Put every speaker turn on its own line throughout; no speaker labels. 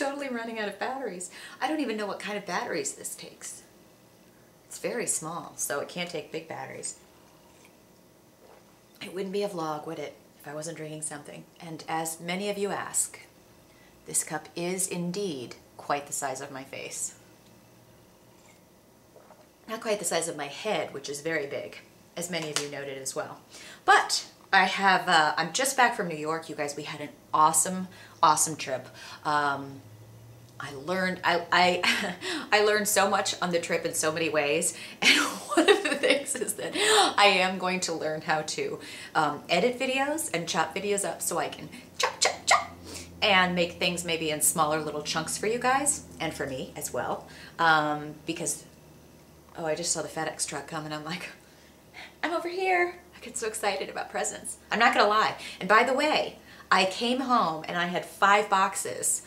totally running out of batteries. I don't even know what kind of batteries this takes. It's very small, so it can't take big batteries. It wouldn't be a vlog, would it, if I wasn't drinking something? And as many of you ask, this cup is indeed quite the size of my face. Not quite the size of my head, which is very big, as many of you noted as well. But I have, I'm just back from New York, you guys. We had an awesome, awesome trip. I learned so much on the trip in so many ways, and one of the things is that I am going to learn how to edit videos and chop videos up so I can chop, chop, chop, and make things maybe in smaller little chunks for you guys, and for me as well, because, oh, I just saw the FedEx truck come, and I'm like, I'm over here. I get so excited about presents. I'm not gonna lie. And by the way, I came home and I had 5 boxes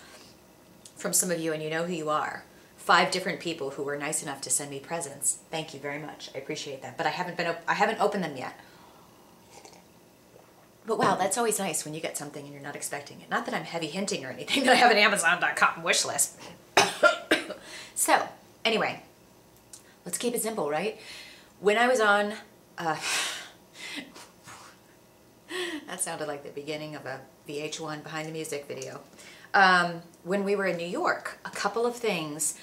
from some of you, and you know who you are. 5 different people who were nice enough to send me presents. Thank you very much. I appreciate that. But I haven't opened them yet. But wow, that's always nice when you get something and you're not expecting it. Not that I'm heavy hinting or anything, that I have an Amazon.com wish list. So, anyway, let's keep it simple, right? When I was on, that sounded like the beginning of a VH1 Behind the Music video. When we were in New York, a couple of things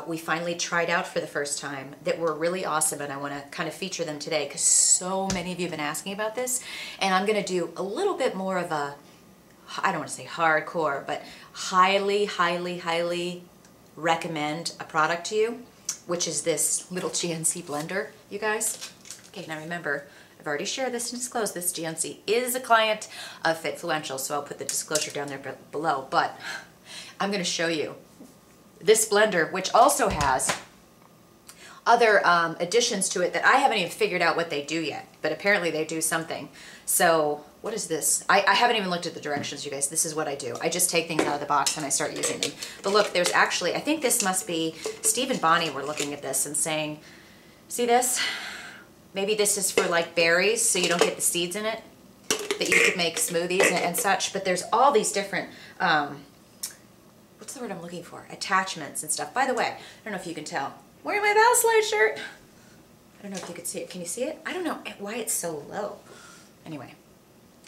we finally tried out for the first time that were really awesome, and I want to kind of feature them today because so many of you have been asking about this, and I'm going to do a little bit more of a, I don't want to say hardcore, but highly, highly, highly recommend a product to you, which is this little GNC blender, you guys. Okay, now remember, I've already shared this and disclosed this. GNC is a client of Fitfluential, so I'll put the disclosure down there below. But I'm going to show you this blender, which also has other additions to it that I haven't even figured out what they do yet. But apparently they do something. So what is this? I haven't even looked at the directions, you guys. This is what I do. I just take things out of the box and I start using them. But look, there's actually, I think this must be, Steve and Bonnie were looking at this and saying, see this? Maybe this is for like berries, so you don't get the seeds in it, that you could make smoothies and such. But there's all these different, what's the word I'm looking for? Attachments and stuff. By the way, I don't know if you can tell. I'm wearing my Valslide shirt. I don't know if you can see it. Can you see it? I don't know why it's so low. Anyway,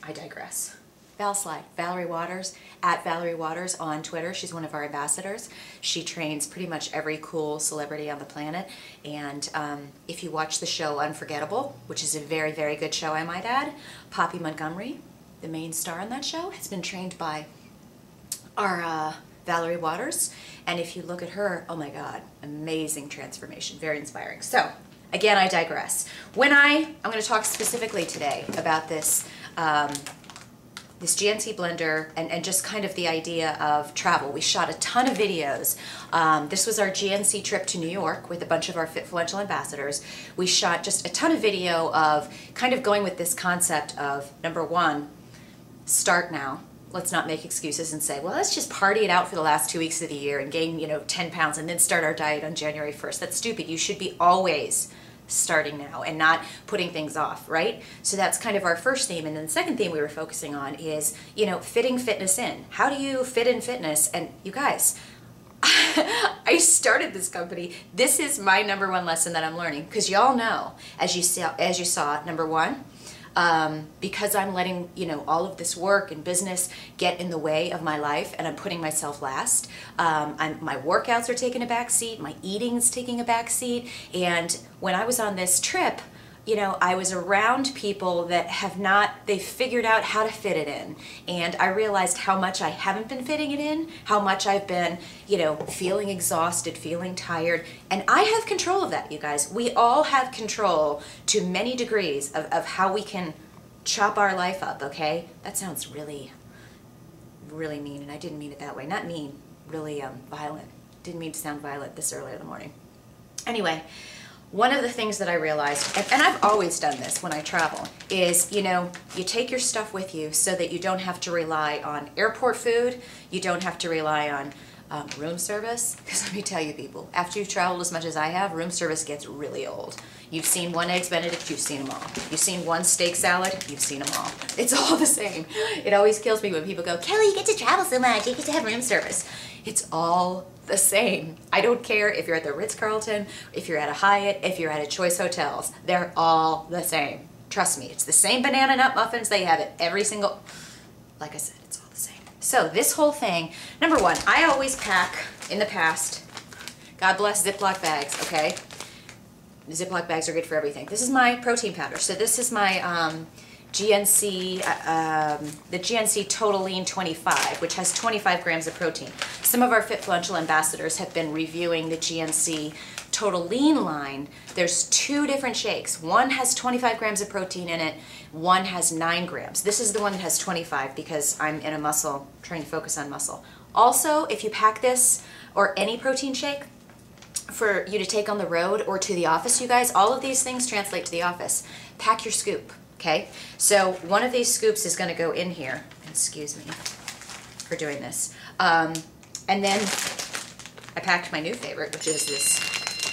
I digress. Valslide, Valerie Waters, at Valerie Waters on Twitter. She's one of our ambassadors. She trains pretty much every cool celebrity on the planet. And if you watch the show Unforgettable, which is a very, very good show, I might add, Poppy Montgomery, the main star on that show, has been trained by our Valerie Waters. And if you look at her, oh my God, amazing transformation, very inspiring. So again, I digress. I'm going to talk specifically today about this this GNC blender and just kind of the idea of travel. We shot a ton of videos. This was our GNC trip to New York with a bunch of our Fitfluential ambassadors. We shot just a ton of video of kind of going with this concept of, number one, start now. Let's not make excuses and say, well, let's just party it out for the last 2 weeks of the year and gain, 10 pounds and then start our diet on January 1st. That's stupid. You should be always starting now and not putting things off, right? So that's kind of our first theme. And then the second theme we were focusing on is, fitting fitness in. How do you fit in fitness? And you guys, I started this company. This is my #1 lesson that I'm learning, because y'all know, as you saw, number one, because I'm letting, all of this work and business get in the way of my life, and I'm putting myself last. My workouts are taking a back seat, my eating's taking a back seat, and when I was on this trip, I was around people that they've figured out how to fit it in. And I realized how much I haven't been fitting it in, how much I've been, feeling exhausted, feeling tired. And I have control of that, you guys. We all have control to many degrees of how we can chop our life up, okay? That sounds really, really mean, and I didn't mean it that way. Not mean, really violent. Didn't mean to sound violent this early in the morning. Anyway, one of the things that I realized, and I've always done this when I travel, is, you take your stuff with you so that you don't have to rely on airport food, you don't have to rely on room service, because let me tell you people, after you've traveled as much as I have, room service gets really old. You've seen one Eggs Benedict, you've seen them all. You've seen one steak salad, you've seen them all. It's all the same. It always kills me when people go, Kelly, you get to travel so much, you get to have room service. It's all the same. I don't care if you're at the Ritz-Carlton, if you're at a Hyatt, if you're at a Choice Hotels. They're all the same. Trust me, it's the same banana nut muffins. They have it every single, like I said, it's all the same. So this whole thing, number one, I always pack, in the past, God bless Ziploc bags, okay? Ziploc bags are good for everything. This is my protein powder. So this is my GNC, the GNC Total Lean 25, which has 25 grams of protein. Some of our Fitfluential ambassadors have been reviewing the GNC Total Lean line. There's two different shakes. One has 25 grams of protein in it. One has 9 grams. This is the one that has 25 because I'm in a muscle, trying to focus on muscle. Also, if you pack this or any protein shake for you to take on the road or to the office, you guys, all of these things translate to the office. Pack your scoop, okay? So one of these scoops is gonna go in here. Excuse me for doing this. And then I packed my new favorite, which is this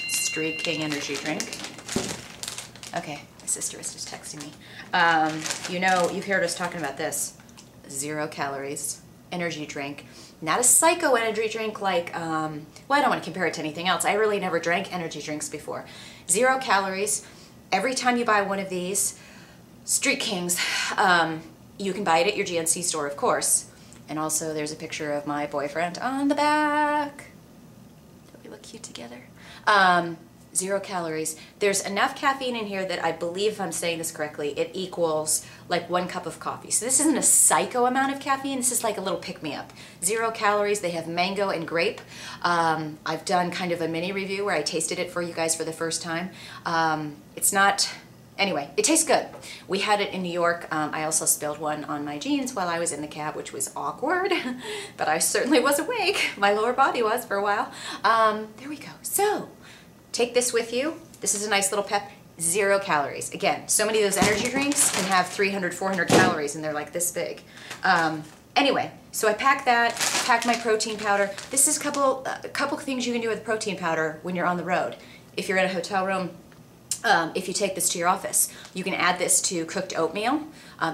Streak King energy drink. Okay, my sister is just texting me. You know, you've heard us talking about this. 0 calories energy drink. Not a psycho energy drink like, well, I don't want to compare it to anything else. I really never drank energy drinks before. 0 calories. Every time you buy one of these Street Kings, you can buy it at your GNC store, of course. And also there's a picture of my boyfriend on the back. Don't we look cute together? 0 calories. There's enough caffeine in here that I believe, if I'm saying this correctly, it equals like 1 cup of coffee. So this isn't a psycho amount of caffeine. This is like a little pick-me-up. 0 calories. They have mango and grape. I've done kind of a mini review where I tasted it for you guys for the first time. It's not... Anyway, it tastes good. We had it in New York. I also spilled one on my jeans while I was in the cab, which was awkward, but I certainly was awake. My lower body was for a while. There we go. So, take this with you. This is a nice little pep. 0 calories. Again, so many of those energy drinks can have 300, 400 calories, and they're like this big. Anyway, so I packed that, packed my protein powder. This is a couple things you can do with protein powder when you're on the road. If you're in a hotel room, if you take this to your office, you can add this to cooked oatmeal.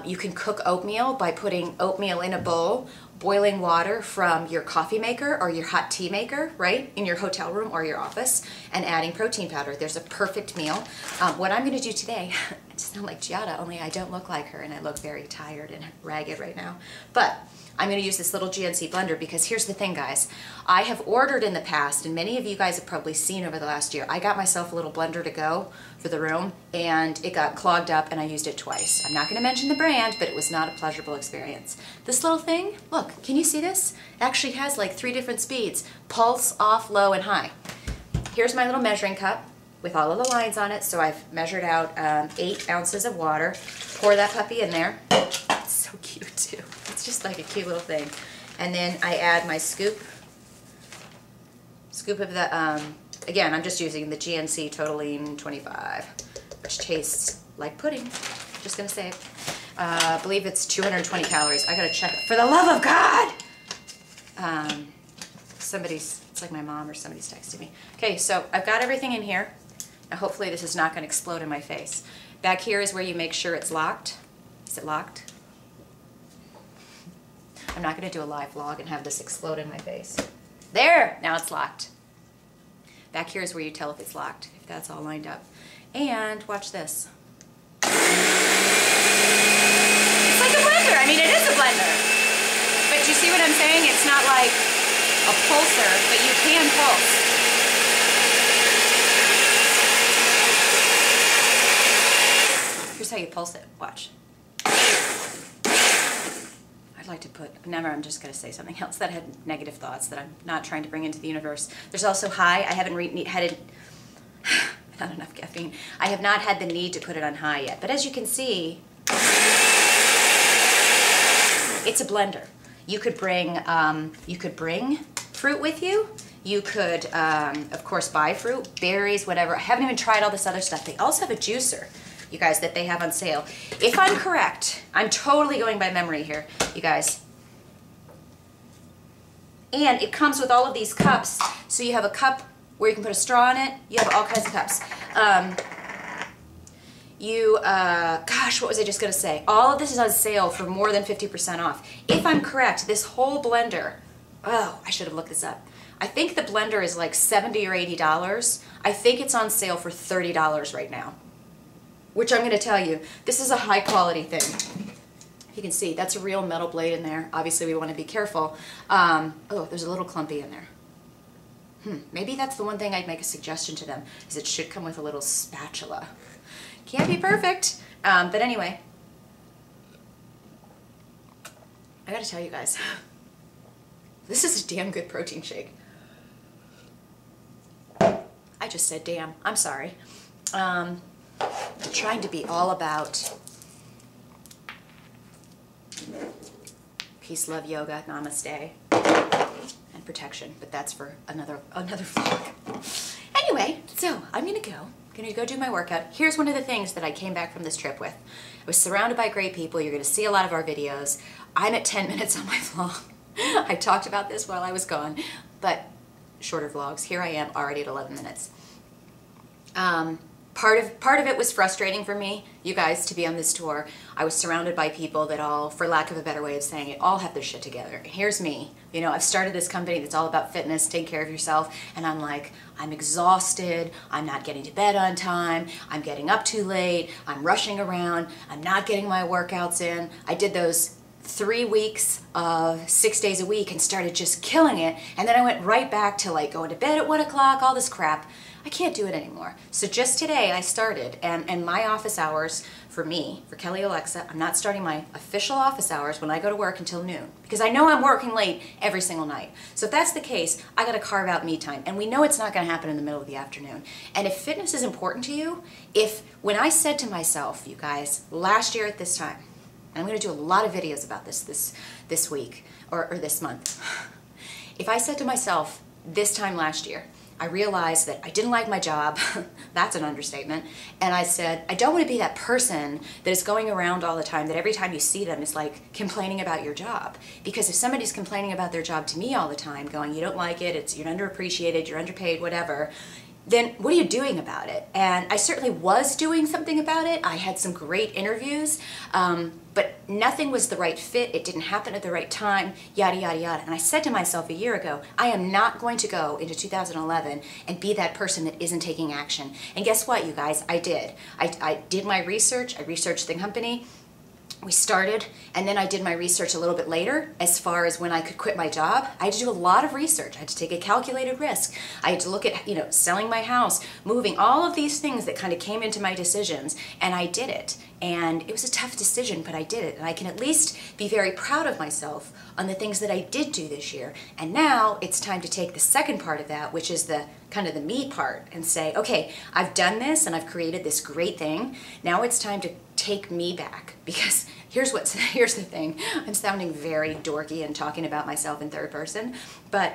You can cook oatmeal by putting oatmeal in a bowl, boiling water from your coffee maker or your hot tea maker, right, in your hotel room or your office, and adding protein powder. There's a perfect meal. What I'm going to do today, I sound like Giada, only I don't look like her, and I look very tired and ragged right now. But I'm going to use this little GNC blender because here's the thing, guys. I have ordered in the past, and many of you guys have probably seen over the last year, I got myself a little blender to go for the room, and it got clogged up, and I used it twice. I'm not going to mention the brand, but it was not a pleasurable experience. This little thing, look, can you see this? It actually has like 3 different speeds: pulse, off, low, and high. Here's my little measuring cup with all of the lines on it, so I've measured out 8 ounces of water. Pour that puppy in there. It's so cute, too. It's just like a cute little thing. And then I add my scoop of the, again, I'm just using the GNC Total Lean 25, which tastes like pudding. Just gonna say it. I believe it's 220 calories. I gotta check it. For the love of God! It's like my mom or somebody's texting me. Okay, so I've got everything in here. Now hopefully this is not gonna explode in my face. Back here is where you make sure it's locked. Is it locked? I'm not going to do a live vlog and have this explode in my face. There! Now it's locked. Back here is where you tell if it's locked, if that's all lined up. And watch this. It's like a blender. I mean, it is a blender. But you see what I'm saying? It's not like a pulser, but you can pulse. Here's how you pulse it. Watch. I'd like to put, never, I'm just going to say something else that had negative thoughts that I'm not trying to bring into the universe. There's also high. I haven't had it, not enough caffeine. I have not had the need to put it on high yet. But as you can see, it's a blender. You could bring fruit with you. You could, of course, buy fruit, berries, whatever. I haven't even tried all this other stuff. They also have a juicer, you guys, that they have on sale. If I'm correct, I'm totally going by memory here, you guys. And it comes with all of these cups. So you have a cup where you can put a straw in it. You have all kinds of cups. Gosh, what was I just going to say? All of this is on sale for more than 50% off. If I'm correct, this whole blender, oh, I should have looked this up. I think the blender is like $70 or $80. I think it's on sale for $30 right now. Which I'm going to tell you, this is a high quality thing. You can see, that's a real metal blade in there. Obviously, we want to be careful. Oh, there's a little clumpy in there. Maybe that's the one thing I'd make a suggestion to them, is it should come with a little spatula. Can't be perfect, but anyway. I gotta tell you guys, this is a damn good protein shake. I just said damn, I'm sorry. I'm trying to be all about peace, love, yoga, namaste, and protection, but that's for another vlog. Anyway, so I'm gonna go do my workout. Here's one of the things that I came back from this trip with. I was surrounded by great people. You're gonna see a lot of our videos. I'm at 10 minutes on my vlog. I talked about this while I was gone, but shorter vlogs. Here I am already at 11 minutes. Part of it was frustrating for me, you guys, to be on this tour. I was surrounded by people that all, for lack of a better way of saying it, all have their shit together. Here's me. You know, I've started this company that's all about fitness, take care of yourself, and I'm like, I'm exhausted, I'm not getting to bed on time, I'm getting up too late, I'm rushing around, I'm not getting my workouts in. I did those 3 weeks of 6 days a week and started just killing it, and then I went right back to like going to bed at 1 o'clock, all this crap. I can't do it anymore. So just today I started, and my office hours for me, for Kelly Olexa, I'm not starting my official office hours when I go to work until noon, because I know I'm working late every single night. So if that's the case, I gotta carve out me time, and we know it's not gonna happen in the middle of the afternoon. And if fitness is important to you, when I said to myself, you guys, last year at this time, and I'm gonna do a lot of videos about this week, or this month. If I said to myself this time last year, I realized that I didn't like my job, that's an understatement, and I said, I don't want to be that person that is going around all the time, that every time you see them is like complaining about your job. Because if somebody's complaining about their job to me all the time, going, you don't like it, you're underappreciated, you're underpaid, whatever, then what are you doing about it? And I certainly was doing something about it. I had some great interviews, but nothing was the right fit. It didn't happen at the right time, yada, yada, yada. And I said to myself a year ago, I am not going to go into 2011 and be that person that isn't taking action. And guess what, you guys? I did. I did my research. I researched the company. We started, and then I did my research a little bit later as far as when I could quit my job. I had to do a lot of research. I had to take a calculated risk. I had to look at, selling my house, moving, all of these things that kind of came into my decisions, and I did it. And it was a tough decision, but I did it. And I can at least be very proud of myself on the things that I did do this year. And now it's time to take the second part of that, which is the kind of the me part, and say, okay, I've done this and I've created this great thing. Now it's time to take me back, because here's the thing. I'm sounding very dorky and talking about myself in third person, but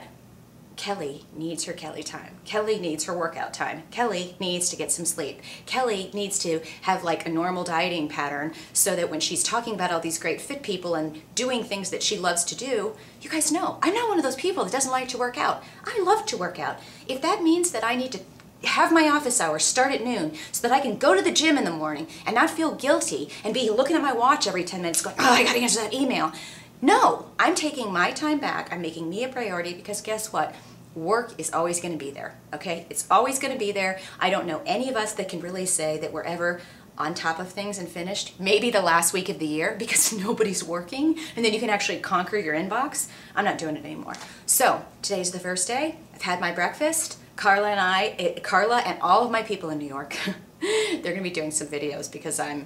Kelly needs her Kelly time. Kelly needs her workout time. Kelly needs to get some sleep. Kelly needs to have like a normal dieting pattern so that when she's talking about all these great fit people and doing things that she loves to do, you guys know, I'm not one of those people that doesn't like to work out. I love to work out. If that means that I need to have my office hours start at noon so that I can go to the gym in the morning and not feel guilty and be looking at my watch every 10 minutes going, oh, I gotta answer that email. No, I'm taking my time back. I'm making me a priority, because guess what? Work is always going to be there, okay? It's always going to be there. I don't know any of us that can really say that we're ever on top of things and finished. Maybe the last week of the year, because nobody's working, and then you can actually conquer your inbox. I'm not doing it anymore. So today's the first day. I've had my breakfast. Carla and all of my people in New York, they're going to be doing some videos because I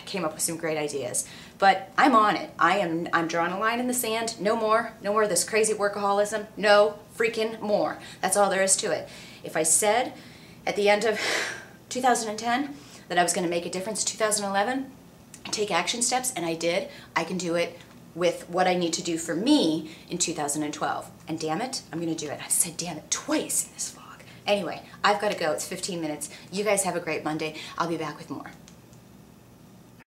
came up with some great ideas. But I'm on it. I'm drawing a line in the sand. No more of this crazy workaholism. No freaking more. That's all there is to it. If I said at the end of 2010 that I was going to make a difference in 2011, take action steps, and I did, I can do it with what I need to do for me in 2012. And damn it, I'm going to do it. I said damn it twice in this vlog. Anyway, I've got to go. It's 15 minutes. You guys have a great Monday. I'll be back with more.